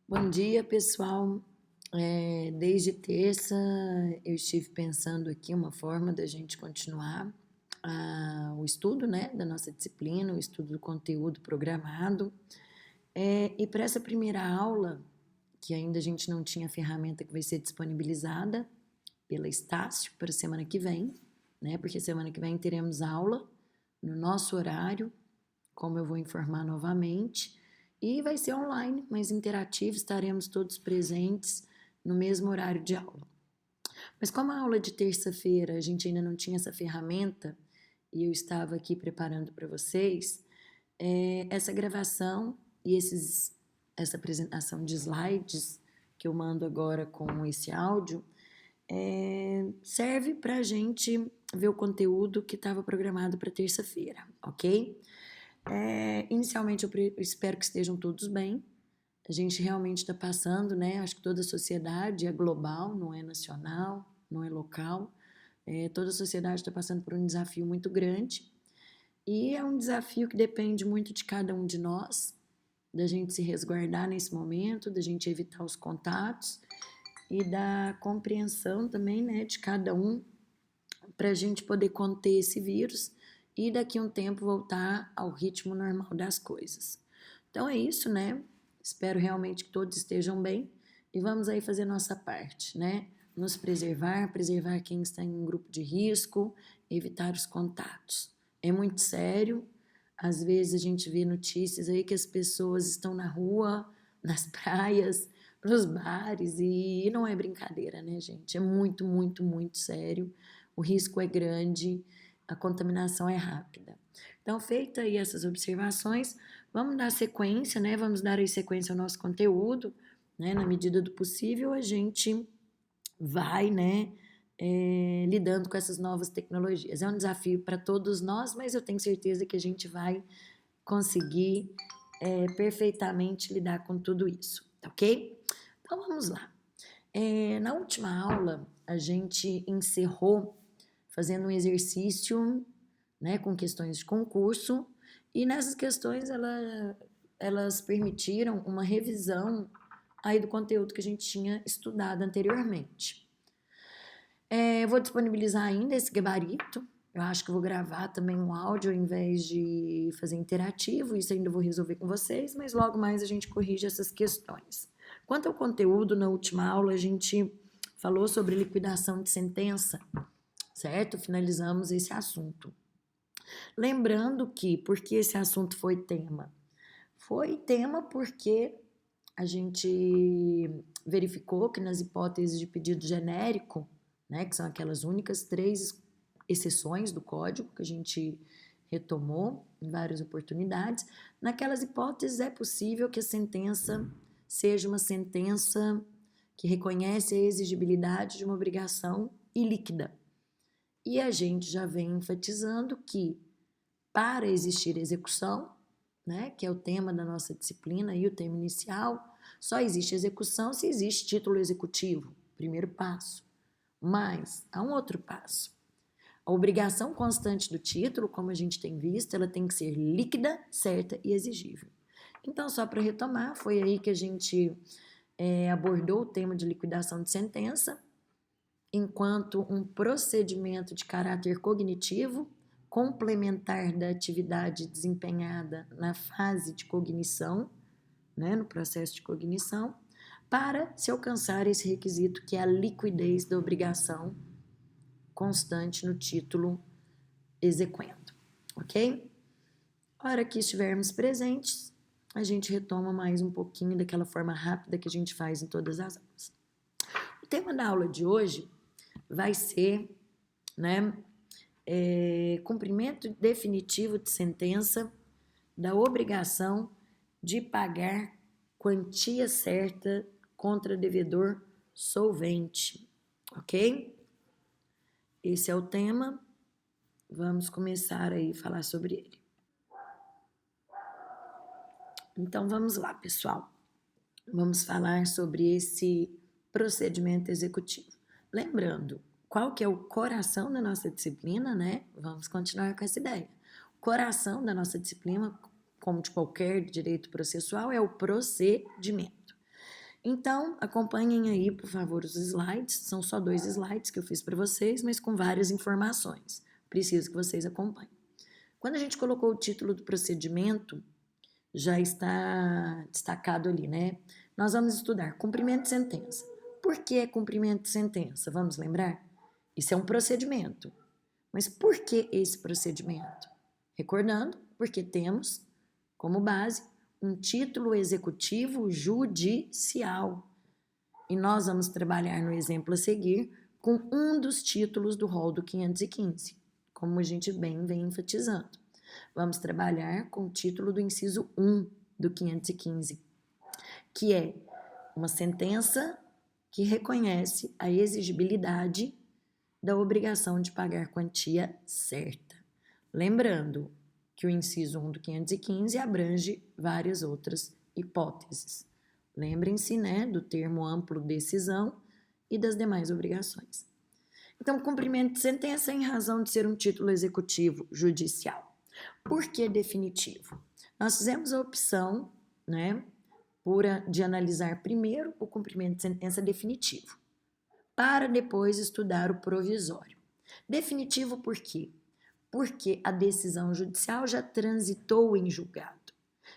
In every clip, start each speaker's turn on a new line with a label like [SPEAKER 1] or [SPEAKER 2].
[SPEAKER 1] Bom dia, pessoal. Desde terça eu estive pensando aqui uma forma da gente continuar o estudo, né, da nossa disciplina, o estudo do conteúdo programado. E para essa primeira aula, que ainda a gente não tinha a ferramenta que vai ser disponibilizada pela Estácio para a semana que vem, né, porque semana que vem teremos aula no nosso horário, como eu vou informar novamente, e vai ser online, mas interativo, estaremos todos presentes no mesmo horário de aula. Mas como a aula de terça-feira a gente ainda não tinha essa ferramenta e eu estava aqui preparando para vocês, essa gravação e essa apresentação de slides que eu mando agora com esse áudio serve para a gente ver o conteúdo que estava programado para terça-feira, ok? Inicialmente eu espero que estejam todos bem. A gente realmente está passando, né? Acho que toda a sociedade é global, não é nacional, não é local. Toda a sociedade está passando por um desafio muito grande e é um desafio que depende muito de cada um de nós, da gente se resguardar nesse momento, da gente evitar os contatos e da compreensão também, né, de cada um para a gente poder conter esse vírus e daqui a um tempo voltar ao ritmo normal das coisas. Então é isso, né? Espero realmente que todos estejam bem e vamos aí fazer nossa parte, né? Nos preservar, preservar quem está em um grupo de risco, evitar os contatos. É muito sério. Às vezes a gente vê notícias aí que as pessoas estão na rua, nas praias, nos bares e não é brincadeira, né, gente? É muito, muito, muito sério. O risco é grande, a contaminação é rápida. Então, feita aí essas observações, vamos dar sequência, né? Vamos dar aí sequência ao nosso conteúdo, né? Na medida do possível, a gente vai, né? Lidando com essas novas tecnologias. É um desafio para todos nós, mas eu tenho certeza que a gente vai conseguir perfeitamente lidar com tudo isso, tá ok? Então vamos lá. Na última aula, a gente encerrou fazendo um exercício, né, com questões de concurso, e nessas questões elas permitiram uma revisão aí do conteúdo que a gente tinha estudado anteriormente. Eu vou disponibilizar ainda esse gabarito. Eu acho que vou gravar também um áudio ao invés de fazer interativo. Isso ainda vou resolver com vocês, mas logo mais a gente corrige essas questões. Quanto ao conteúdo, na última aula a gente falou sobre liquidação de sentença, certo? Finalizamos esse assunto. Lembrando que, porque esse assunto foi tema? Foi tema porque a gente verificou que nas hipóteses de pedido genérico, né, que são aquelas únicas 3 exceções do código que a gente retomou em várias oportunidades, naquelas hipóteses é possível que a sentença seja uma sentença que reconhece a exigibilidade de uma obrigação ilíquida. E a gente já vem enfatizando que para existir execução, né, que é o tema da nossa disciplina e o tema inicial, só existe execução se existe título executivo, primeiro passo. Mas há um outro passo. A obrigação constante do título, como a gente tem visto, ela tem que ser líquida, certa e exigível. Então, só para retomar, foi aí que a gente abordou o tema de liquidação de sentença enquanto um procedimento de caráter cognitivo complementar da atividade desempenhada na fase de cognição, né, no processo de cognição, para se alcançar esse requisito que é a liquidez da obrigação constante no título exequendo, ok? A hora que estivermos presentes, a gente retoma mais um pouquinho daquela forma rápida que a gente faz em todas as aulas. O tema da aula de hoje vai ser, né, cumprimento definitivo de sentença da obrigação de pagar quantia certa contra devedor solvente, ok? Esse é o tema, vamos começar aí a falar sobre ele. Então vamos lá, pessoal. Vamos falar sobre esse procedimento executivo. Lembrando, qual que é o coração da nossa disciplina, né? Vamos continuar com essa ideia. O coração da nossa disciplina, como de qualquer direito processual, é o procedimento. Então, acompanhem aí, por favor, os slides. São só 2 slides que eu fiz para vocês, mas com várias informações. Preciso que vocês acompanhem. Quando a gente colocou o título do procedimento, já está destacado ali, né? Nós vamos estudar cumprimento de sentença. Por que cumprimento de sentença? Vamos lembrar? Isso é um procedimento. Mas por que esse procedimento? Recordando, porque temos como base um título executivo judicial. E nós vamos trabalhar no exemplo a seguir com um dos títulos do rol do 515, como a gente bem vem enfatizando. Vamos trabalhar com o título do inciso 1 do 515, que é uma sentença que reconhece a exigibilidade da obrigação de pagar quantia certa. Lembrando que o inciso 1 do 515 abrange várias outras hipóteses. Lembrem-se, né, do termo amplo decisão e das demais obrigações. Então, cumprimento de sentença em razão de ser um título executivo judicial. Por que definitivo? Nós fizemos a opção, né, de analisar primeiro o cumprimento de sentença definitivo, para depois estudar o provisório. Definitivo por quê? Porque a decisão judicial já transitou em julgado.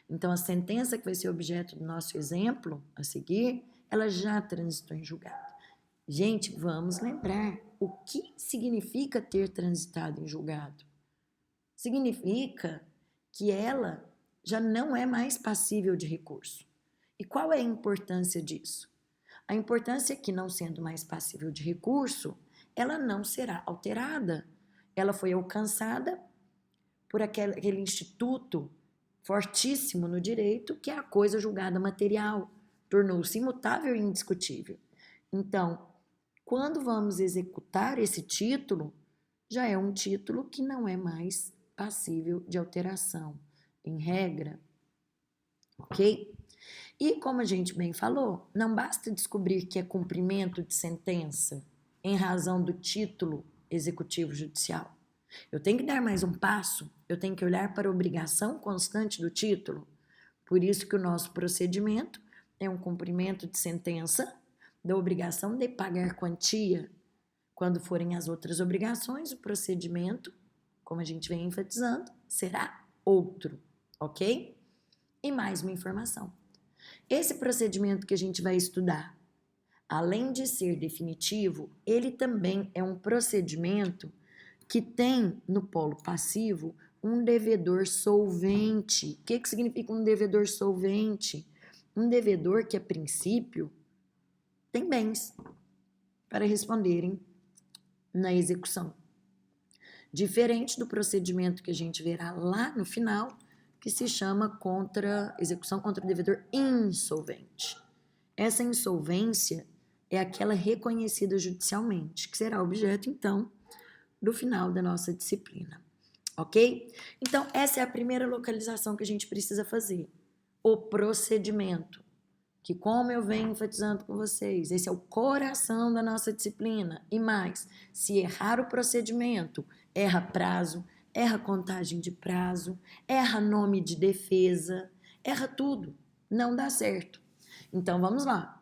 [SPEAKER 1] Então, a sentença que vai ser objeto do nosso exemplo a seguir, ela já transitou em julgado. Gente, vamos lembrar o que significa ter transitado em julgado. Significa que ela já não é mais passível de recurso. E qual é a importância disso? A importância é que, não sendo mais passível de recurso, ela não será alterada. Ela foi alcançada por aquele instituto fortíssimo no direito, que é a coisa julgada material. Tornou-se imutável e indiscutível. Então, quando vamos executar esse título, já é um título que não é mais passível de alteração, em regra. Ok? E como a gente bem falou, não basta descobrir que é cumprimento de sentença em razão do título executivo judicial. Eu tenho que dar mais um passo, eu tenho que olhar para a obrigação constante do título. Por isso que o nosso procedimento é um cumprimento de sentença da obrigação de pagar quantia. Quando forem as outras obrigações, o procedimento, como a gente vem enfatizando, será outro, ok? E mais uma informação. Esse procedimento que a gente vai estudar, além de ser definitivo, ele também é um procedimento que tem no polo passivo um devedor solvente. O que significa um devedor solvente? Um devedor que, a princípio, tem bens para responderem na execução. Diferente do procedimento que a gente verá lá no final, que se chama execução contra o devedor insolvente. Essa insolvência é aquela reconhecida judicialmente, que será objeto, então, do final da nossa disciplina, ok? Então, essa é a primeira localização que a gente precisa fazer. O procedimento, que, como eu venho enfatizando com vocês, esse é o coração da nossa disciplina. E mais, se errar o procedimento, erra prazo, erra contagem de prazo, erra nome de defesa, erra tudo, não dá certo. Então, vamos lá.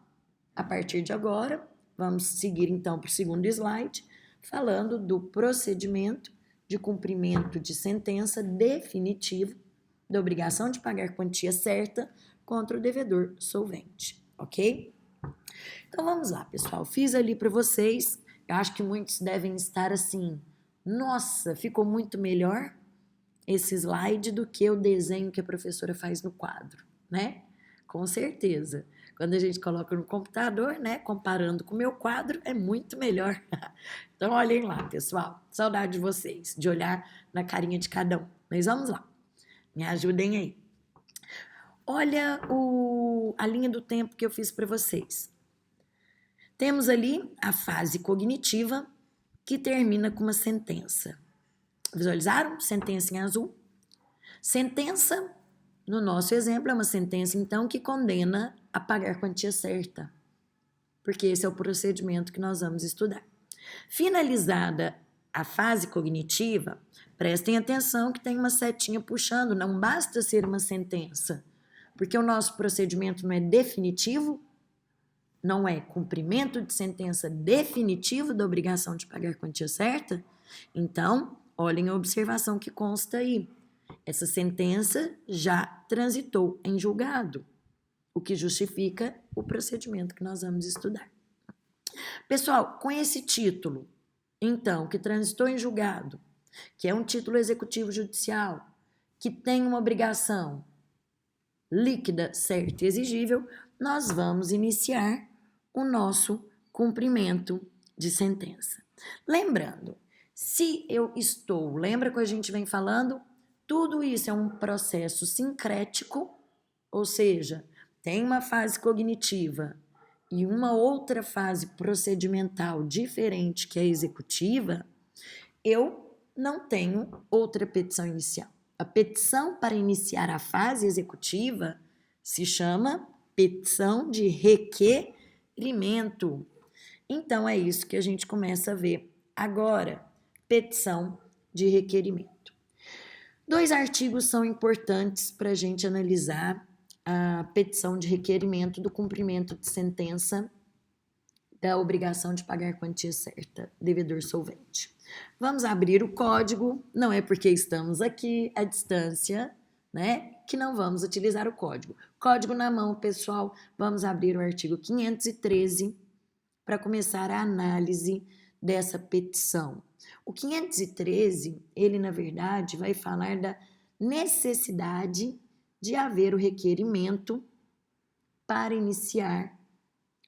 [SPEAKER 1] A partir de agora, vamos seguir então para o segundo slide, falando do procedimento de cumprimento de sentença definitivo da obrigação de pagar quantia certa contra o devedor solvente, ok? Então vamos lá, pessoal. Fiz ali para vocês. Eu acho que muitos devem estar assim, nossa, ficou muito melhor esse slide do que o desenho que a professora faz no quadro, né? Com certeza. Quando a gente coloca no computador, né, comparando com o meu quadro, é muito melhor. Então, olhem lá, pessoal. Saudade de vocês, de olhar na carinha de cada um. Mas vamos lá. Me ajudem aí. Olha a linha do tempo que eu fiz para vocês. Temos ali a fase cognitiva, que termina com uma sentença. Visualizaram? Sentença em azul. Sentença, no nosso exemplo, é uma sentença, então, que condena a pagar quantia certa, porque esse é o procedimento que nós vamos estudar. Finalizada a fase cognitiva, prestem atenção que tem uma setinha puxando, não basta ser uma sentença, porque o nosso procedimento não é definitivo, não é cumprimento de sentença definitivo da obrigação de pagar quantia certa, então, olhem a observação que consta aí. Essa sentença já transitou em julgado, o que justifica o procedimento que nós vamos estudar. Pessoal, com esse título, então, que transitou em julgado, que é um título executivo judicial, que tem uma obrigação líquida, certa e exigível, nós vamos iniciar o nosso cumprimento de sentença. Lembrando, se eu estou, lembra que a gente vem falando? Tudo isso é um processo sincrético, ou seja, tem uma fase cognitiva e uma outra fase procedimental diferente, que é a executiva, eu não tenho outra petição inicial. A petição para iniciar a fase executiva se chama petição de requerimento. Então, é isso que a gente começa a ver agora, petição de requerimento. 2 artigos são importantes para a gente analisar a petição de requerimento do cumprimento de sentença da obrigação de pagar quantia certa, devedor solvente. Vamos abrir o código, não é porque estamos aqui à distância, né, que não vamos utilizar o código. Código na mão, pessoal, vamos abrir o artigo 513 para começar a análise dessa petição. O 513, ele na verdade vai falar da necessidade de haver o requerimento para iniciar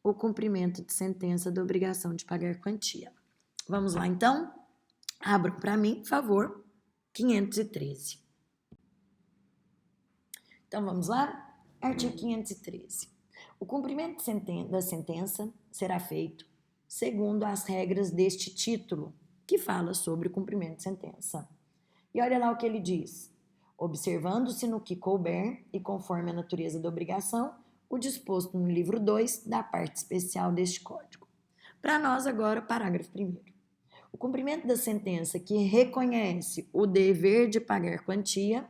[SPEAKER 1] o cumprimento de sentença da obrigação de pagar quantia. Vamos lá, então? Abram para mim, por favor, 513. Então, vamos lá? Artigo 513. O cumprimento da sentença será feito segundo as regras deste título, que fala sobre o cumprimento de sentença. E olha lá o que ele diz. Observando-se no que couber e conforme a natureza da obrigação, o disposto no livro 2 da parte especial deste Código. Para nós, agora, parágrafo 1º. O cumprimento da sentença que reconhece o dever de pagar quantia,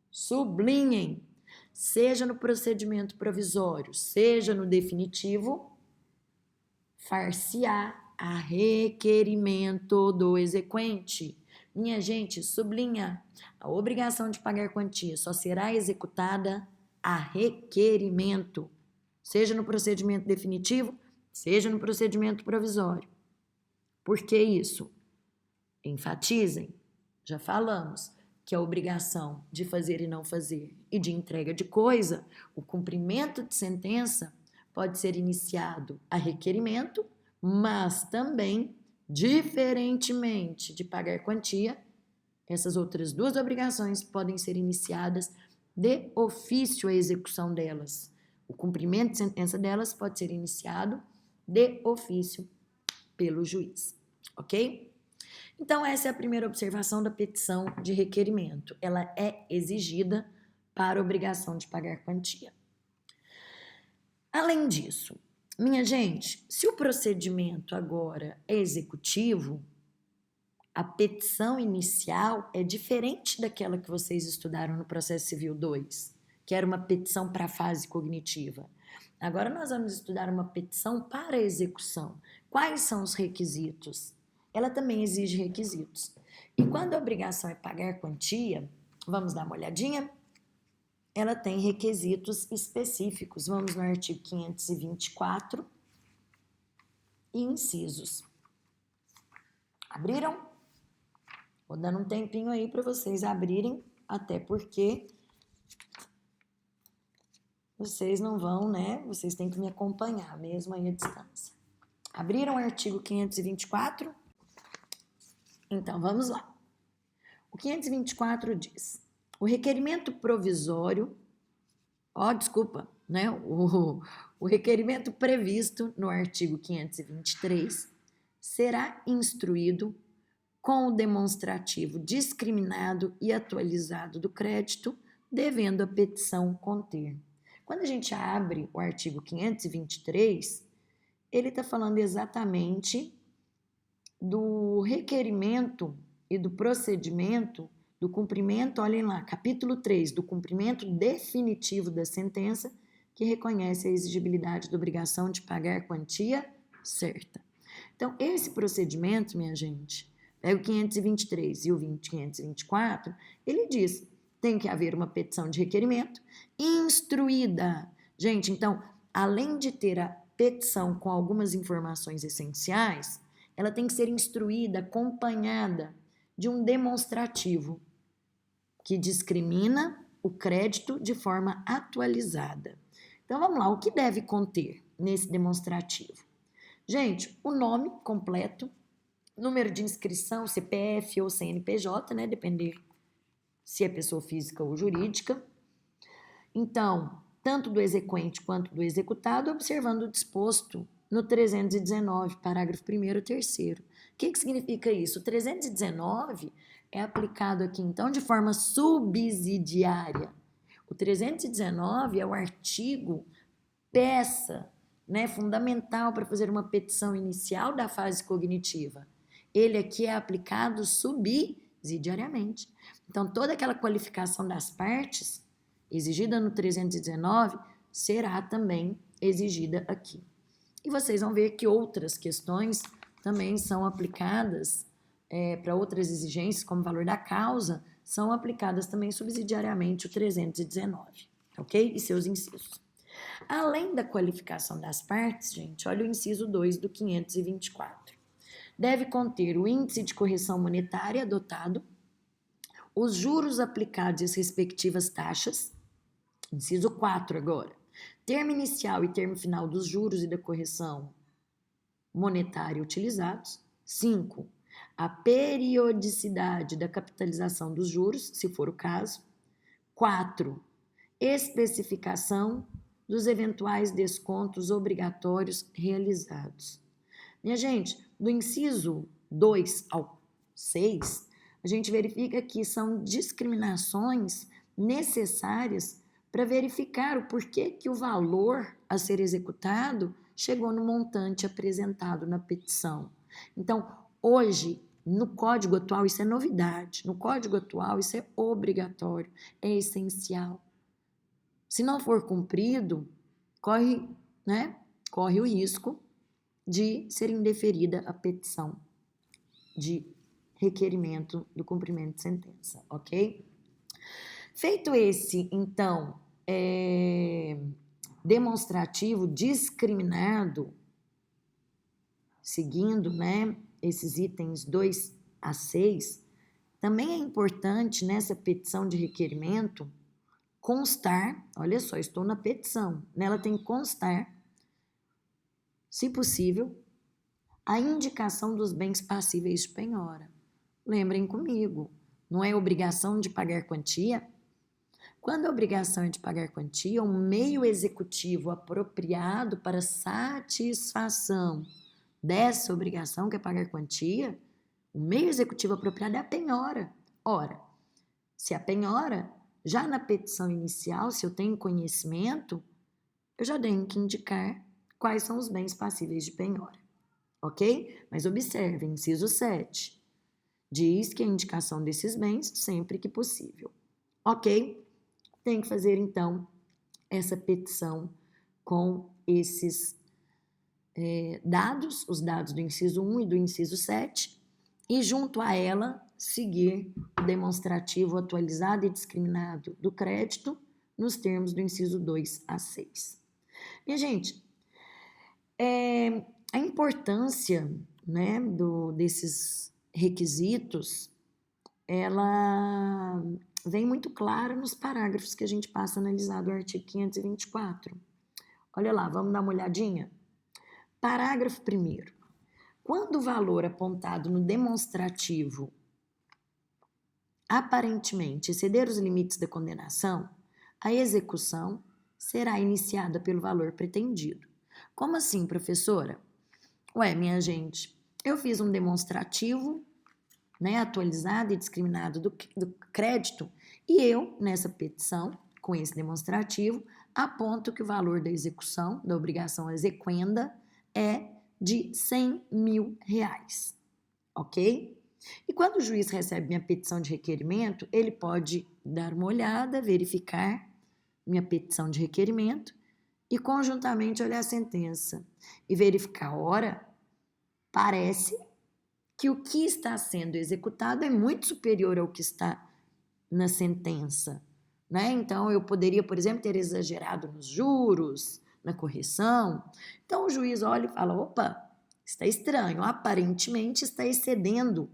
[SPEAKER 1] sublinhem, seja no procedimento provisório, seja no definitivo, far-se-á a requerimento do exequente. Minha gente, sublinha, a obrigação de pagar quantia só será executada a requerimento, seja no procedimento definitivo, seja no procedimento provisório. Por que isso? Enfatizem, já falamos que a obrigação de fazer e não fazer e de entrega de coisa, o cumprimento de sentença pode ser iniciado a requerimento, mas também, diferentemente de pagar quantia, essas outras 2 obrigações podem ser iniciadas de ofício a execução delas. O cumprimento de sentença delas pode ser iniciado de ofício pelo juiz, ok? Então, essa é a primeira observação da petição de requerimento. Ela é exigida para a obrigação de pagar quantia. Além disso, minha gente, se o procedimento agora é executivo, a petição inicial é diferente daquela que vocês estudaram no Processo Civil 2, que era uma petição para a fase cognitiva. Agora nós vamos estudar uma petição para a execução. Quais são os requisitos? Ela também exige requisitos. E quando a obrigação é pagar quantia, vamos dar uma olhadinha? Ela tem requisitos específicos. Vamos no artigo 524 e incisos. Abriram? Vou dando um tempinho aí para vocês abrirem, até porque vocês não vão, né? Vocês têm que me acompanhar, mesmo aí à distância. Abriram o artigo 524? Então, vamos lá. O 524 diz: o requerimento provisório, né? O requerimento previsto no artigo 523 será instruído com o demonstrativo discriminado e atualizado do crédito, devendo a petição conter. Quando a gente abre o artigo 523, ele está falando exatamente do requerimento e do procedimento do cumprimento, olhem lá, capítulo 3, do cumprimento definitivo da sentença, que reconhece a exigibilidade da obrigação de pagar a quantia certa. Então, esse procedimento, minha gente, pega o 523 e o 524, ele diz, tem que haver uma petição de requerimento instruída. Gente, então, além de ter a petição com algumas informações essenciais, ela tem que ser instruída, acompanhada de um demonstrativo que discrimina o crédito de forma atualizada. Então, vamos lá, o que deve conter nesse demonstrativo? Gente, o nome completo, número de inscrição, CPF ou CNPJ, né? Depender se é pessoa física ou jurídica. Então, tanto do exequente quanto do executado, observando o disposto no 319, parágrafo 1º e 3º. O que significa isso? O 319 é aplicado aqui, então, de forma subsidiária. O 319 é o artigo peça, né, fundamental para fazer uma petição inicial da fase cognitiva. Ele aqui é aplicado subsidiariamente. Então, toda aquela qualificação das partes exigida no 319 será também exigida aqui. E vocês vão ver que outras questões também são aplicadas para outras exigências, como valor da causa, são aplicadas também subsidiariamente o 319, ok? E seus incisos. Além da qualificação das partes, gente, olha o inciso 2 do 524. Deve conter o índice de correção monetária adotado, os juros aplicados e as respectivas taxas, inciso 4 agora, termo inicial e termo final dos juros e da correção monetária utilizados. 5. A periodicidade da capitalização dos juros, se for o caso. 4. Especificação dos eventuais descontos obrigatórios realizados. Minha gente, do inciso 2 ao 6, a gente verifica que são discriminações necessárias para verificar o porquê que o valor a ser executado chegou no montante apresentado na petição. Então, hoje, no Código atual, isso é novidade. No Código atual, isso é obrigatório, é essencial. Se não for cumprido, corre o risco de ser indeferida a petição de requerimento do cumprimento de sentença, ok? Feito esse, então, demonstrativo discriminado, seguindo, né, esses itens 2 a 6, também é importante nessa petição de requerimento constar, olha só, estou na petição, nela tem que constar, se possível, a indicação dos bens passíveis de penhora. Lembrem comigo, não é obrigação de pagar quantia? Quando a obrigação é de pagar quantia, um meio executivo apropriado para satisfação dessa obrigação, que é pagar quantia, o meio executivo apropriado é a penhora. Ora, se a penhora, já na petição inicial, se eu tenho conhecimento, eu já tenho que indicar quais são os bens passíveis de penhora, ok? Mas observe, inciso 7, diz que a indicação desses bens sempre que possível, ok? Tem que fazer, então, essa petição com esses dados, os dados do inciso 1 e do inciso 7, e junto a ela seguir o demonstrativo atualizado e discriminado do crédito nos termos do inciso 2 a 6. Minha gente, a importância, né, desses requisitos, ela vem muito clara nos parágrafos que a gente passa a analisar do artigo 524. Olha lá, vamos dar uma olhadinha? Parágrafo 1º. Quando o valor apontado no demonstrativo aparentemente exceder os limites da condenação, a execução será iniciada pelo valor pretendido. Como assim, professora? Ué, minha gente, eu fiz um demonstrativo, né, atualizado e discriminado do crédito, e eu, nessa petição, com esse demonstrativo, aponto que o valor da execução, da obrigação exequenda, é de R$100 mil, ok? E quando o juiz recebe minha petição de requerimento, ele pode dar uma olhada, verificar minha petição de requerimento e conjuntamente olhar a sentença e verificar, ora, parece que o que está sendo executado é muito superior ao que está na sentença, né? Então, eu poderia, por exemplo, ter exagerado nos juros, na correção. Então, o juiz olha e fala, opa, está estranho, aparentemente está excedendo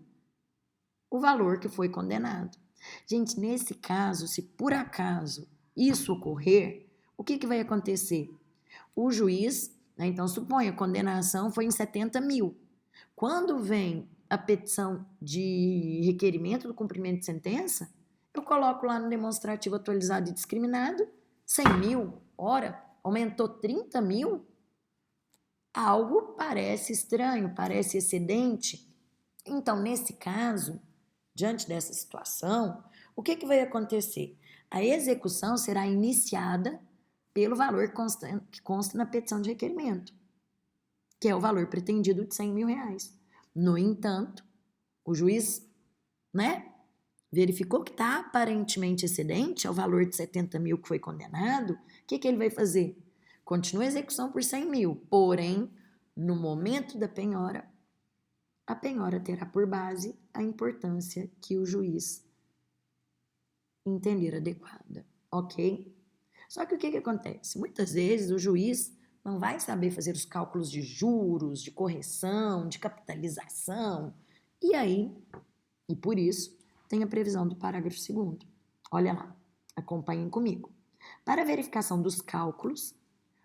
[SPEAKER 1] o valor que foi condenado. Gente, nesse caso, se por acaso isso ocorrer, o que vai acontecer? O juiz, né, então suponha, a condenação foi em 70 mil. Quando vem a petição de requerimento do cumprimento de sentença, eu coloco lá no demonstrativo atualizado e discriminado 100 mil. Ora, aumentou 30 mil? Algo parece estranho, parece excedente. Então, nesse caso, diante dessa situação, o que vai acontecer? A execução será iniciada pelo valor que consta na petição de requerimento, que é o valor pretendido de 100 mil reais. No entanto, o juiz, né, verificou que está aparentemente excedente ao valor de 70 mil que foi condenado, o que ele vai fazer? Continua a execução por 100 mil, porém, no momento da penhora, a penhora terá por base a importância que o juiz entender adequada, ok? Só que o que acontece? Muitas vezes o juiz não vai saber fazer os cálculos de juros, de correção, de capitalização, e por isso, tem a previsão do parágrafo 2º. Olha lá, acompanhem comigo. Para a verificação dos cálculos,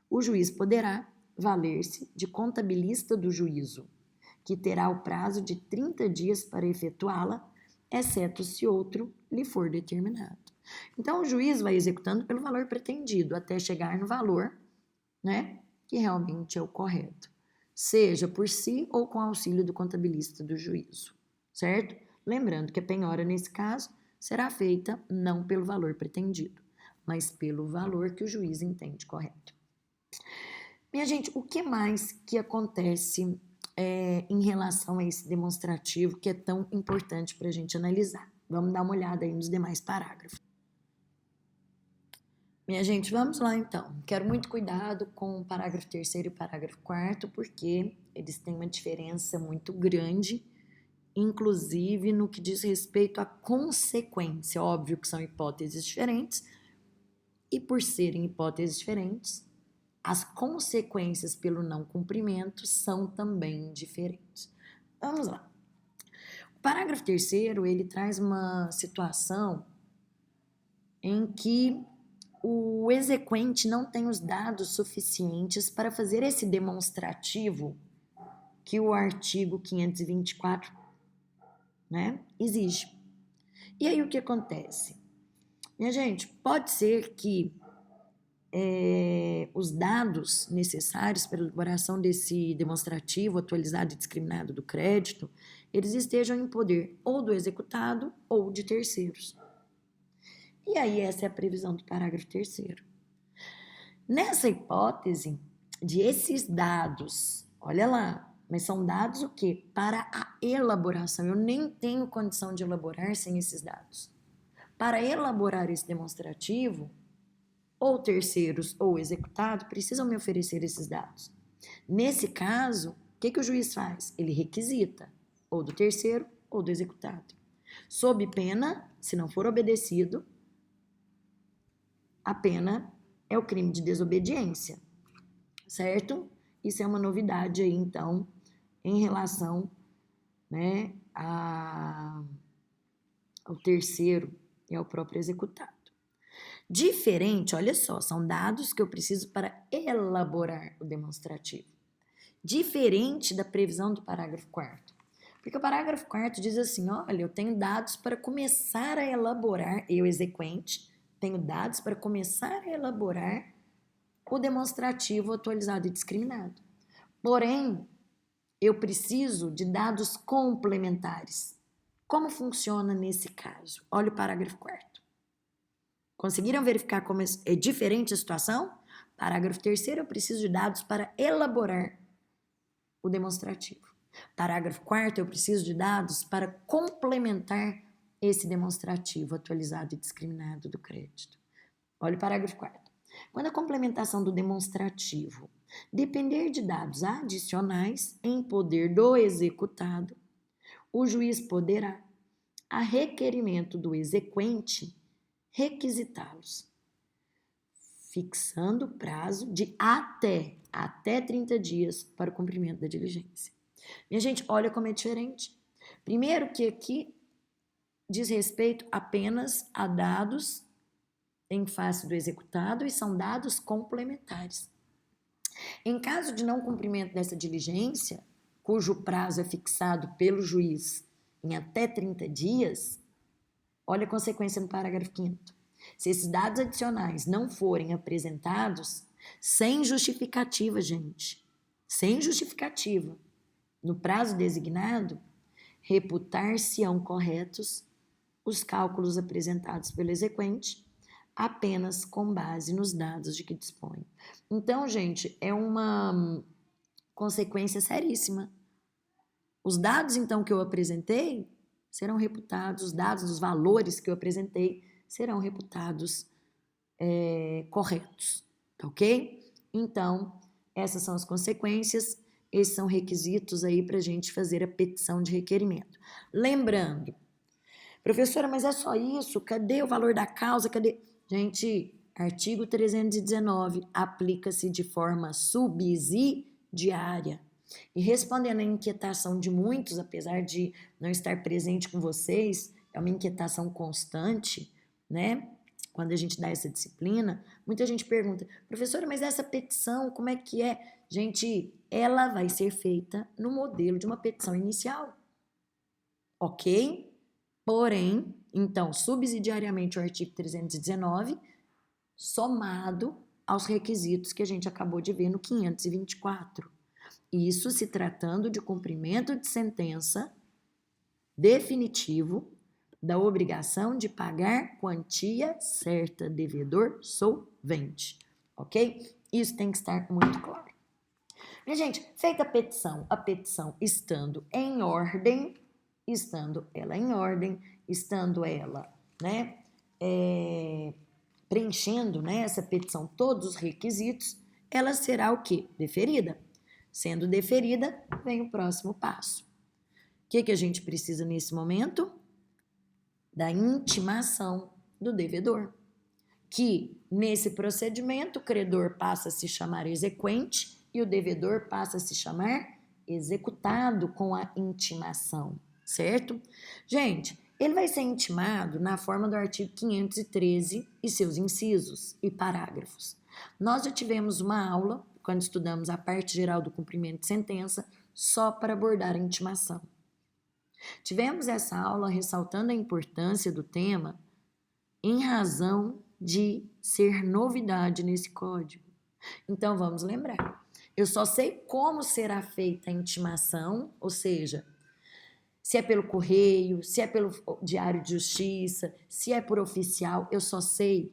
[SPEAKER 1] o juiz poderá valer-se de contabilista do juízo, que terá o prazo de 30 dias para efetuá-la, exceto se outro lhe for determinado. Então, o juiz vai executando pelo valor pretendido, até chegar no valor, né, que realmente é o correto, seja por si ou com auxílio do contabilista do juízo, certo? Lembrando que a penhora, nesse caso, será feita não pelo valor pretendido, mas pelo valor que o juiz entende correto. Minha gente, o que mais que acontece em relação a esse demonstrativo que é tão importante para a gente analisar? Vamos dar uma olhada aí nos demais parágrafos. Minha gente, vamos lá então. Quero muito cuidado com o parágrafo 3º e o parágrafo 4º, porque eles têm uma diferença muito grande, inclusive no que diz respeito à consequência. Óbvio que são hipóteses diferentes, e por serem hipóteses diferentes, as consequências pelo não cumprimento são também diferentes. Vamos lá. O parágrafo 3º, ele traz uma situação em que o exequente não tem os dados suficientes para fazer esse demonstrativo que o artigo 524, né, exige. E aí o que acontece? Minha gente, pode ser que os dados necessários para a elaboração desse demonstrativo atualizado e discriminado do crédito, eles estejam em poder ou do executado ou de terceiros. E aí essa é a previsão do parágrafo 3º. Nessa hipótese de esses dados, olha lá, mas são dados o quê? Para a elaboração. Eu nem tenho condição de elaborar sem esses dados. Para elaborar esse demonstrativo, ou terceiros ou executado precisam me oferecer esses dados. Nesse caso, o que o juiz faz? Ele requisita ou do terceiro ou do executado. Sob pena, se não for obedecido, a pena é o crime de desobediência, certo? Isso é uma novidade aí, então, em relação, né, ao terceiro e ao próprio executado. Diferente, olha só, são dados que eu preciso para elaborar o demonstrativo. Diferente da previsão do parágrafo 4º. Porque o parágrafo 4º diz assim, olha, eu tenho dados para começar a elaborar, eu exequente, tenho dados para começar a elaborar o demonstrativo atualizado e discriminado. Porém, eu preciso de dados complementares. Como funciona nesse caso? Olha o parágrafo 4º. Conseguiram verificar como é diferente a situação? Parágrafo 3º, eu preciso de dados para elaborar o demonstrativo. Parágrafo 4º, eu preciso de dados para complementar esse demonstrativo atualizado e discriminado do crédito. Olha o parágrafo 4º. Quando a complementação do demonstrativo depender de dados adicionais em poder do executado, o juiz poderá, a requerimento do exequente, requisitá-los, fixando prazo de até 30 dias para o cumprimento da diligência. Minha gente, olha como é diferente. Primeiro que aqui diz respeito apenas a dados em face do executado e são dados complementares. Em caso de não cumprimento dessa diligência, cujo prazo é fixado pelo juiz em até 30 dias, olha a consequência no parágrafo 5º. Se esses dados adicionais não forem apresentados, sem justificativa, gente, sem justificativa, no prazo designado, reputar-se-ão corretos os cálculos apresentados pelo exequente, apenas com base nos dados de que dispõe. Então, gente, é uma consequência seríssima. Os dados, então, que eu apresentei serão reputados, os dados dos valores que eu apresentei serão reputados corretos, tá ok? Então, essas são as consequências, esses são requisitos aí para a gente fazer a petição de requerimento. Lembrando, professora, mas é só isso? Cadê o valor da causa? Cadê? Gente, artigo 319 aplica-se de forma subsidiária. E respondendo à inquietação de muitos, apesar de não estar presente com vocês, é uma inquietação constante, né? Quando a gente dá essa disciplina, muita gente pergunta, professora, mas essa petição, como é que é? Gente, ela vai ser feita no modelo de uma petição inicial, ok? Porém, então, subsidiariamente o artigo 319, somado aos requisitos que a gente acabou de ver no 524. Isso se tratando de cumprimento de sentença definitivo da obrigação de pagar quantia certa, devedor solvente, ok? Isso tem que estar muito claro. Minha gente, feita a petição estando ela em ordem, estando ela, né, preenchendo, né, essa petição todos os requisitos, ela será o quê? Deferida. Sendo deferida, vem o próximo passo. O que a gente precisa nesse momento? Da intimação do devedor. Que, nesse procedimento, o credor passa a se chamar exequente e o devedor passa a se chamar executado com a intimação, certo? Gente, ele vai ser intimado na forma do artigo 513 e seus incisos e parágrafos. Nós já tivemos uma aula, quando estudamos a parte geral do cumprimento de sentença, só para abordar a intimação. Tivemos essa aula ressaltando a importância do tema em razão de ser novidade nesse código. Então, vamos lembrar. Eu só sei como será feita a intimação, ou seja, se é pelo correio, se é pelo diário de justiça, se é por oficial, eu só sei,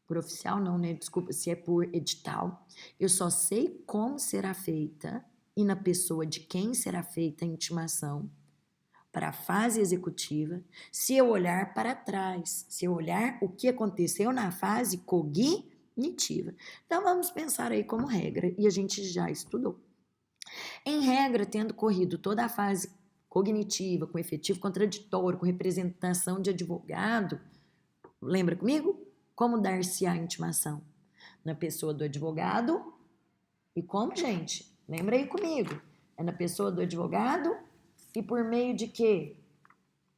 [SPEAKER 1] por oficial não, né? Desculpa, se é por edital, eu só sei como será feita e na pessoa de quem será feita a intimação para a fase executiva, se eu olhar para trás, se eu olhar o que aconteceu na fase cognitiva. Então, vamos pensar aí como regra, e a gente já estudou. Em regra, tendo corrido toda a fase cognitiva, com efetivo contraditório, com representação de advogado, lembra comigo? Como dar-se a intimação? Na pessoa do advogado e como, gente? Lembra aí comigo? É na pessoa do advogado e por meio de quê?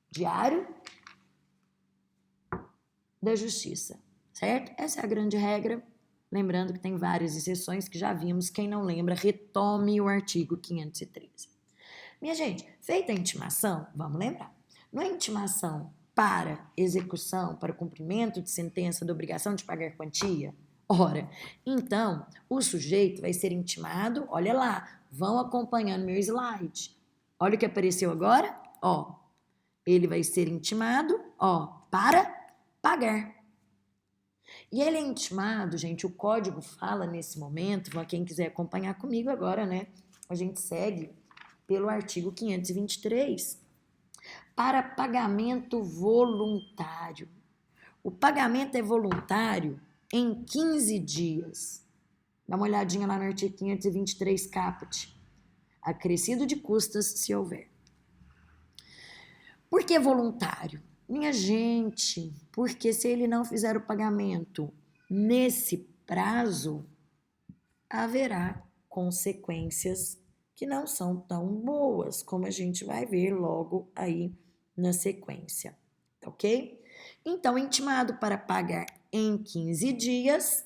[SPEAKER 1] Diário da justiça, certo? Essa é a grande regra. Lembrando que tem várias exceções que já vimos. Quem não lembra, retome o artigo 513. Minha gente, feita a intimação, vamos lembrar. Não é intimação para execução, para cumprimento de sentença da obrigação de pagar quantia? Ora, então, o sujeito vai ser intimado, olha lá, vão acompanhando meu slide. Olha o que apareceu agora, ó. Ele vai ser intimado, ó, para pagar. E ele é intimado, gente, o código fala nesse momento, quem quiser acompanhar comigo agora, né? A gente segue pelo artigo 523, para pagamento voluntário. O pagamento é voluntário em 15 dias. Dá uma olhadinha lá no artigo 523 caput. Acrescido de custas, se houver. Por que voluntário? Minha gente, porque se ele não fizer o pagamento nesse prazo, haverá consequências que não são tão boas, como a gente vai ver logo aí na sequência, ok? Então, intimado para pagar em 15 dias,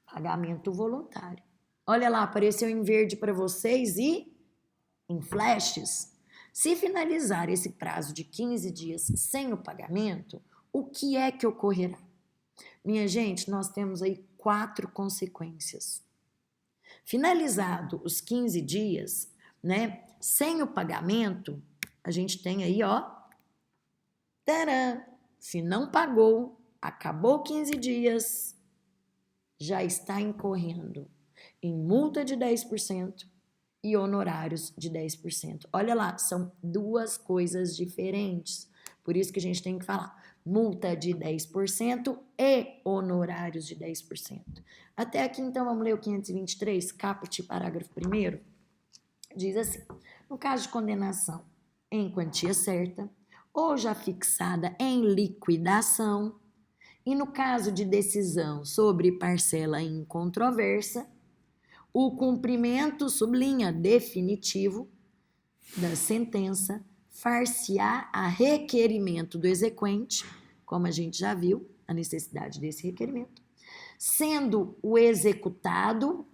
[SPEAKER 1] pagamento voluntário. Olha lá, apareceu em verde para vocês e em flashes. Se finalizar esse prazo de 15 dias sem o pagamento, o que é que ocorrerá? Minha gente, nós temos aí 4 consequências. Finalizado os 15 dias, né, sem o pagamento, a gente tem aí, ó, tcharam, se não pagou, acabou 15 dias, já está incorrendo em multa de 10% e honorários de 10%. Olha lá, são 2 coisas diferentes. Por isso que a gente tem que falar multa de 10% e honorários de 10%. Até aqui, então, vamos ler o 523, caput, parágrafo 1º. Diz assim, no caso de condenação em quantia certa ou já fixada em liquidação, e no caso de decisão sobre parcela incontroversa, o cumprimento, sublinha, definitivo da sentença far-se-á a requerimento do exequente, como a gente já viu, a necessidade desse requerimento, sendo o executado,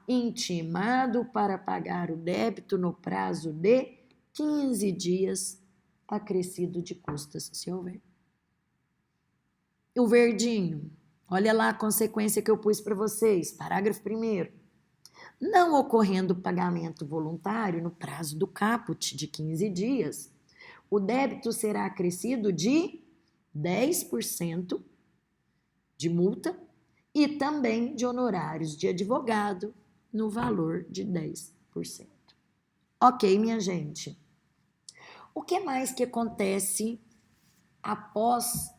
[SPEAKER 1] intimado para pagar o débito no prazo de 15 dias, acrescido de custas, se houver. O verdinho, olha lá a consequência que eu pus para vocês, parágrafo 1º. Não ocorrendo pagamento voluntário no prazo do caput de 15 dias, o débito será acrescido de 10% de multa e também de honorários de advogado no valor de 10%. Ok, minha gente? O que mais que acontece após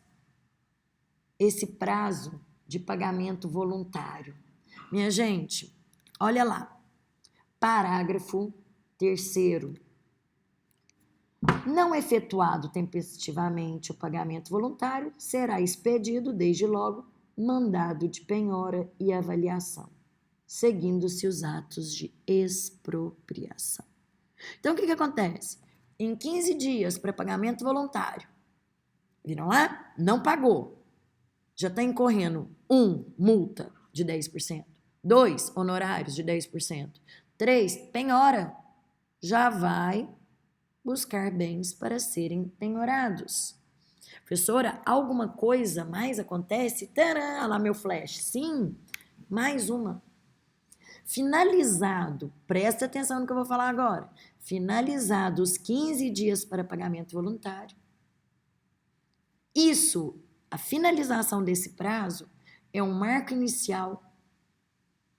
[SPEAKER 1] esse prazo de pagamento voluntário? Minha gente, olha lá, parágrafo 3º. Não efetuado tempestivamente o pagamento voluntário, será expedido, desde logo, mandado de penhora e avaliação, seguindo-se os atos de expropriação. Então, o que acontece? Em 15 dias para pagamento voluntário, viram lá? Não pagou. Já está incorrendo 1, multa de 10%. 2, honorários de 10%. 3, penhora. Já vai buscar bens para serem penhorados. Professora, alguma coisa mais acontece? Tcharam, olha lá meu flash. Sim, mais uma. Finalizado, presta atenção no que eu vou falar agora. Finalizado os 15 dias para pagamento voluntário. Isso, a finalização desse prazo, é um marco inicial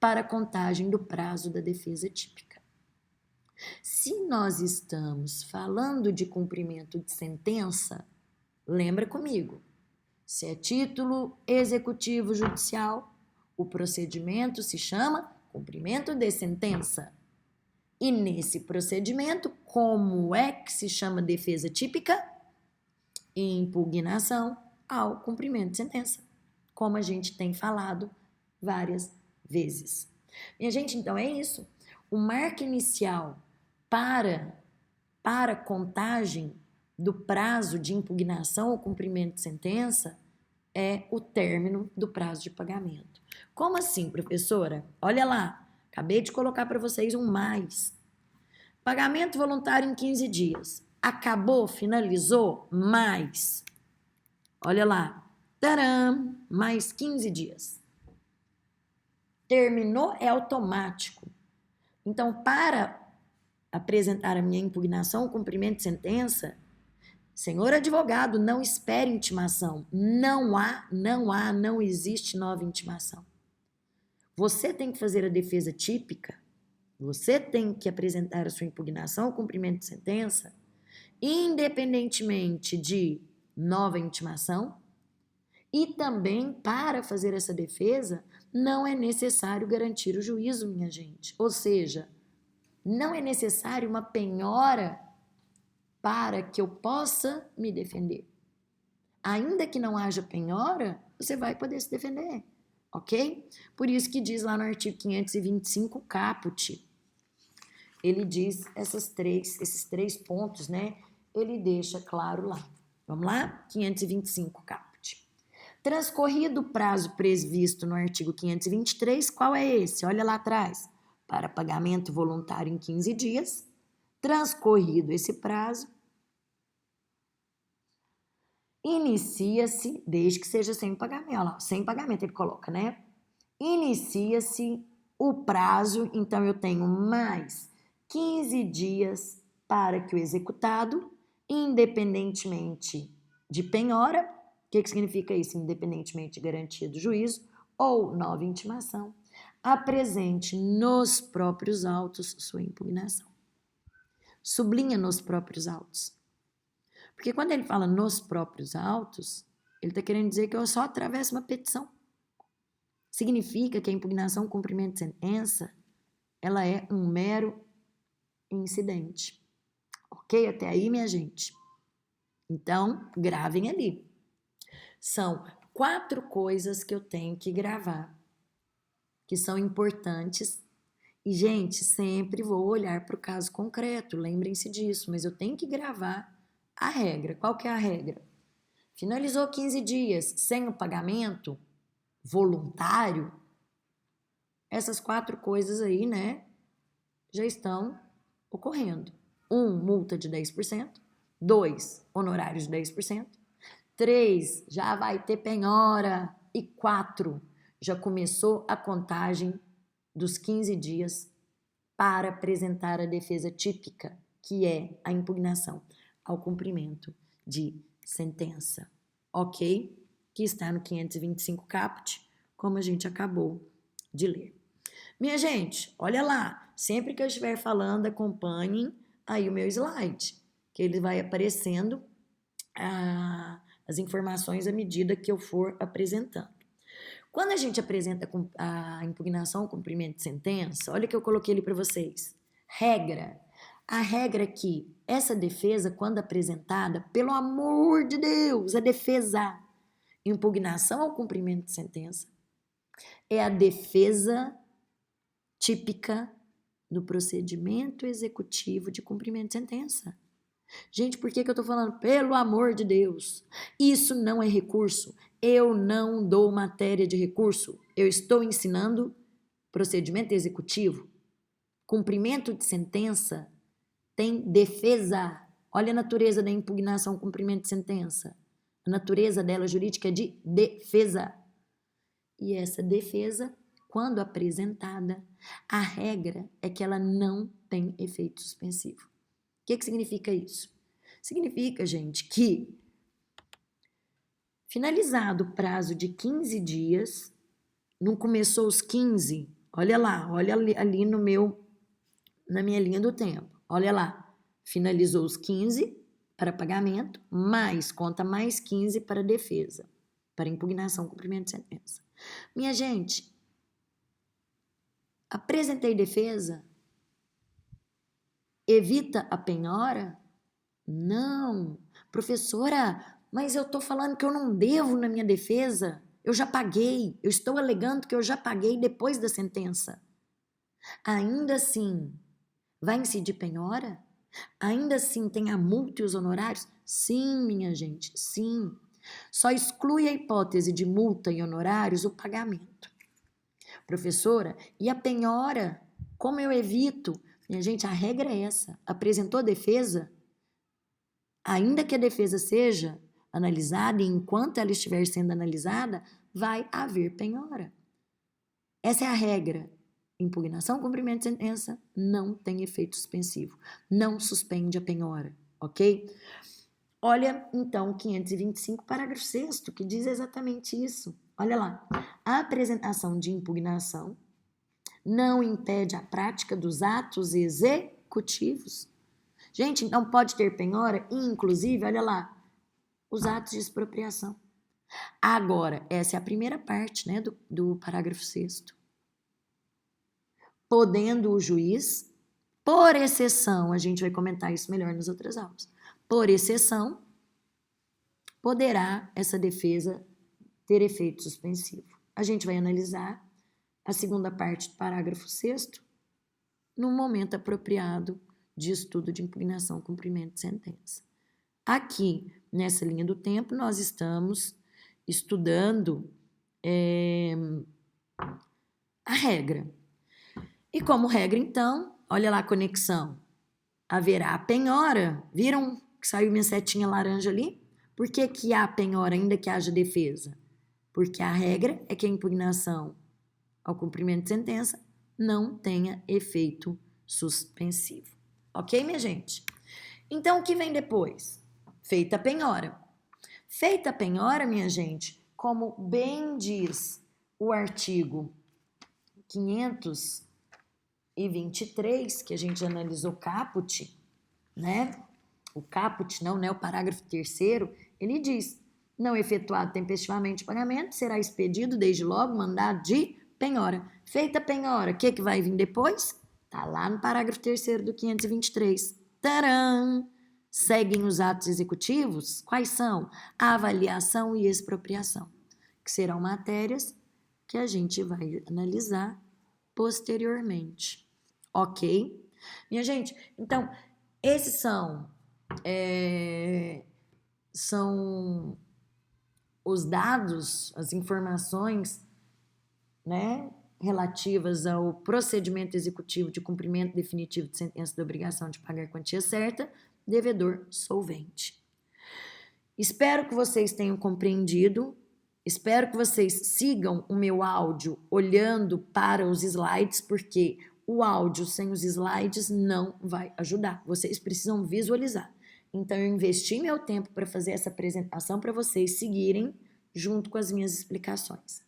[SPEAKER 1] para a contagem do prazo da defesa típica. Se nós estamos falando de cumprimento de sentença, lembra comigo, se é título executivo judicial, o procedimento se chama cumprimento de sentença. E nesse procedimento, como é que se chama defesa típica? Impugnação ao cumprimento de sentença, como a gente tem falado várias vezes. Minha gente, então é isso. O marco inicial para contagem do prazo de impugnação ou cumprimento de sentença é o término do prazo de pagamento. Como assim, professora? Olha lá, acabei de colocar para vocês um mais. Pagamento voluntário em 15 dias. Acabou, finalizou, mais. Olha lá, taram, mais 15 dias. Terminou, é automático. Então, para apresentar a minha impugnação, cumprimento de sentença, senhor advogado, não espere intimação. Não existe nova intimação. Você tem que fazer a defesa típica, você tem que apresentar a sua impugnação ou cumprimento de sentença, independentemente de nova intimação E também, para fazer essa defesa, não é necessário garantir o juízo, minha gente. Ou seja, não é necessário uma penhora para que eu possa me defender. Ainda que não haja penhora, você vai poder se defender, ok? Por isso que diz lá no artigo 525 caput, ele diz esses três pontos, né? Ele deixa claro lá. Vamos lá? 525 caput. Transcorrido o prazo previsto no artigo 523, qual é esse? Olha lá atrás. Para pagamento voluntário em 15 dias, transcorrido esse prazo, inicia-se, desde que seja sem pagamento, olha lá, sem pagamento ele coloca, né? Inicia-se o prazo, então eu tenho mais 15 dias para que o executado, independentemente de penhora, o que significa isso? Independentemente de garantia do juízo ou nova intimação, apresente nos próprios autos sua impugnação. Sublinha nos próprios autos. Porque quando ele fala nos próprios autos, ele está querendo dizer que eu só atravesso uma petição. Significa que a impugnação cumprimento de sentença, ela é um mero incidente. Ok? Até aí, minha gente? Então, gravem ali. São 4 coisas que eu tenho que gravar, que são importantes. E, gente, sempre vou olhar para o caso concreto, lembrem-se disso, mas eu tenho que gravar a regra. Qual que é a regra? Finalizou 15 dias sem o pagamento voluntário, essas 4 coisas aí, né, já estão ocorrendo. 1, multa de 10%. 2, honorários de 10%. 3, já vai ter penhora. E 4, já começou a contagem dos 15 dias para apresentar a defesa típica, que é a impugnação ao cumprimento de sentença, ok? Que está no 525 caput, como a gente acabou de ler. Minha gente, olha lá, sempre que eu estiver falando, acompanhem aí o meu slide, que ele vai aparecendo as informações à medida que eu for apresentando. Quando a gente apresenta a impugnação ao cumprimento de sentença, olha que eu coloquei ali para vocês. Regra. A regra é que essa defesa, quando apresentada, pelo amor de Deus, a defesa, impugnação ao cumprimento de sentença, é a defesa típica do procedimento executivo de cumprimento de sentença. Gente, por que eu tô falando? Pelo amor de Deus, isso não é recurso. Eu não dou matéria de recurso. Eu estou ensinando procedimento executivo. Cumprimento de sentença tem defesa. Olha a natureza da impugnação, cumprimento de sentença. A natureza dela jurídica é de defesa. E essa defesa, quando apresentada, a regra é que ela não tem efeito suspensivo. O que significa isso? Significa, gente, que finalizado o prazo de 15 dias, não começou os 15, olha lá, olha ali na minha linha do tempo, olha lá, finalizou os 15 para pagamento, conta mais 15 para defesa, para impugnação, cumprimento de sentença. Minha gente, apresentei defesa, evita a penhora? Não, professora, mas eu estou falando que eu não devo na minha defesa, eu já paguei, eu estou alegando que eu já paguei depois da sentença. Ainda assim, vai incidir penhora? Ainda assim tem a multa e os honorários? Sim, minha gente, sim. Só exclui a hipótese de multa e honorários o pagamento. Professora, e a penhora? Como eu evito? Minha gente, a regra é essa. Apresentou a defesa? Ainda que a defesa seja analisada e enquanto ela estiver sendo analisada, vai haver penhora. Essa é a regra. Impugnação, cumprimento de sentença, não tem efeito suspensivo. Não suspende a penhora, ok? Olha, então, o 525, parágrafo 6º, que diz exatamente isso. Olha lá. A apresentação de impugnação não impede a prática dos atos executivos. Gente, então pode ter penhora, inclusive, olha lá, os atos de expropriação. Agora, essa é a primeira parte, né, do parágrafo 6º. Podendo o juiz, por exceção, a gente vai comentar isso melhor nas outras aulas, por exceção, poderá essa defesa ter efeito suspensivo. A gente vai analisar a segunda parte do parágrafo 6º no momento apropriado de estudo de impugnação, cumprimento de sentença. Aqui, nessa linha do tempo, nós estamos estudando a regra. E como regra, então, olha lá a conexão. Haverá penhora. Viram que saiu minha setinha laranja ali? Por que há penhora ainda que haja defesa? Porque a regra é que a impugnação ao cumprimento de sentença não tenha efeito suspensivo. Ok, minha gente? Então, o que vem depois? Feita a penhora. Feita a penhora, minha gente, como bem diz o artigo 523, que a gente analisou caput, né? O caput não, né? O parágrafo 3º, ele diz: não efetuado tempestivamente o pagamento, será expedido desde logo mandado de penhora. Feita a penhora, o que vai vir depois? Tá lá no parágrafo 3º do 523. Tcharam! Seguem os atos executivos. Quais são? A avaliação e expropriação, que serão matérias que a gente vai analisar posteriormente. Ok? Minha gente, então, esses são os dados, as informações, né, relativas ao procedimento executivo de cumprimento definitivo de sentença de obrigação de pagar quantia certa, devedor solvente. Espero que vocês tenham compreendido, espero que vocês sigam o meu áudio olhando para os slides, porque o áudio sem os slides não vai ajudar, vocês precisam visualizar. Então, eu investi meu tempo para fazer essa apresentação para vocês seguirem junto com as minhas explicações.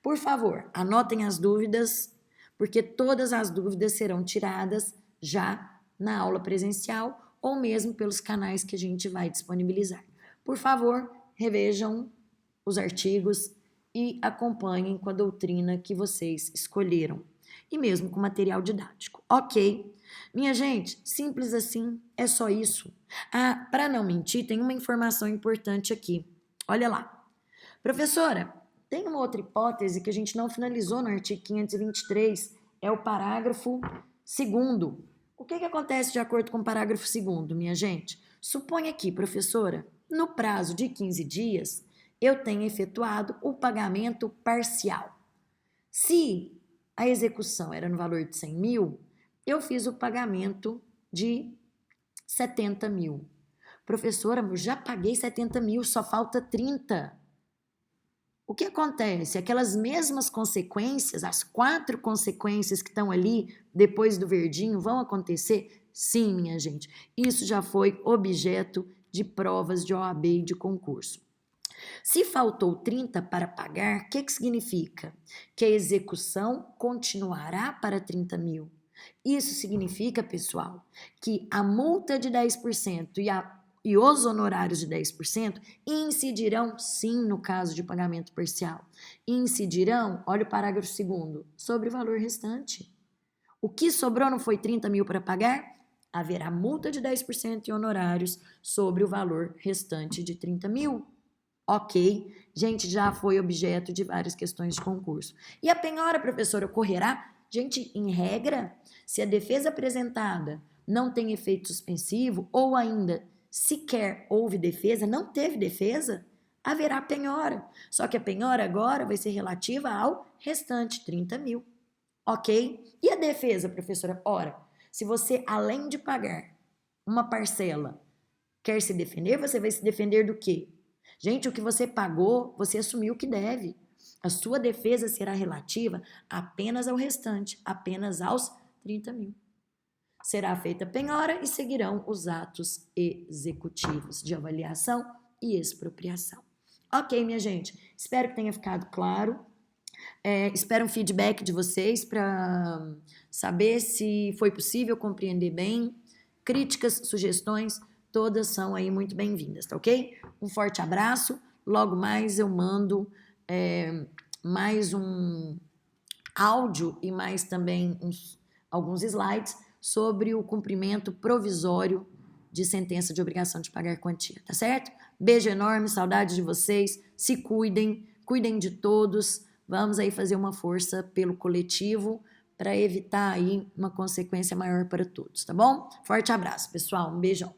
[SPEAKER 1] Por favor, anotem as dúvidas, porque todas as dúvidas serão tiradas já na aula presencial ou mesmo pelos canais que a gente vai disponibilizar. Por favor, revejam os artigos e acompanhem com a doutrina que vocês escolheram, e mesmo com material didático. Ok? Minha gente, simples assim, é só isso. Ah, para não mentir, tem uma informação importante aqui. Olha lá. Professora, tem uma outra hipótese que a gente não finalizou no artigo 523, é o parágrafo 2º. O que acontece de acordo com o parágrafo 2º, minha gente? Suponha aqui, professora, no prazo de 15 dias, eu tenha efetuado o pagamento parcial. Se a execução era no valor de 100 mil, eu fiz o pagamento de 70 mil. Professora, eu já paguei 70 mil, só falta 30. O que acontece? Aquelas mesmas consequências, as 4 consequências que estão ali depois do verdinho vão acontecer? Sim, minha gente. Isso já foi objeto de provas de OAB e de concurso. Se faltou 30 para pagar, o que significa? Que a execução continuará para 30 mil. Isso significa, pessoal, que a multa de 10% e os honorários de 10% incidirão, sim, no caso de pagamento parcial. Incidirão, olha o parágrafo 2º, sobre o valor restante. O que sobrou não foi 30 mil para pagar? Haverá multa de 10% e honorários sobre o valor restante de 30 mil. Ok, gente, já foi objeto de várias questões de concurso. E a penhora, professora, ocorrerá? Gente, em regra, se a defesa apresentada não tem efeito suspensivo ou ainda sequer houve defesa, não teve defesa, haverá penhora. Só que a penhora agora vai ser relativa ao restante, 30 mil. Ok? E a defesa, professora? Ora, se você, além de pagar uma parcela, quer se defender, você vai se defender do quê? Gente, o que você pagou, você assumiu que deve. A sua defesa será relativa apenas ao restante, apenas aos 30 mil. Será feita a penhora e seguirão os atos executivos de avaliação e expropriação. Ok, minha gente, espero que tenha ficado claro. Espero um feedback de vocês para saber se foi possível compreender bem. Críticas, sugestões, todas são aí muito bem-vindas, tá ok? Um forte abraço, logo mais eu mando mais um áudio e mais também alguns slides sobre o cumprimento provisório de sentença de obrigação de pagar quantia, tá certo? Beijo enorme, saudade de vocês, se cuidem, cuidem de todos, vamos aí fazer uma força pelo coletivo para evitar aí uma consequência maior para todos, tá bom? Forte abraço, pessoal, um beijão.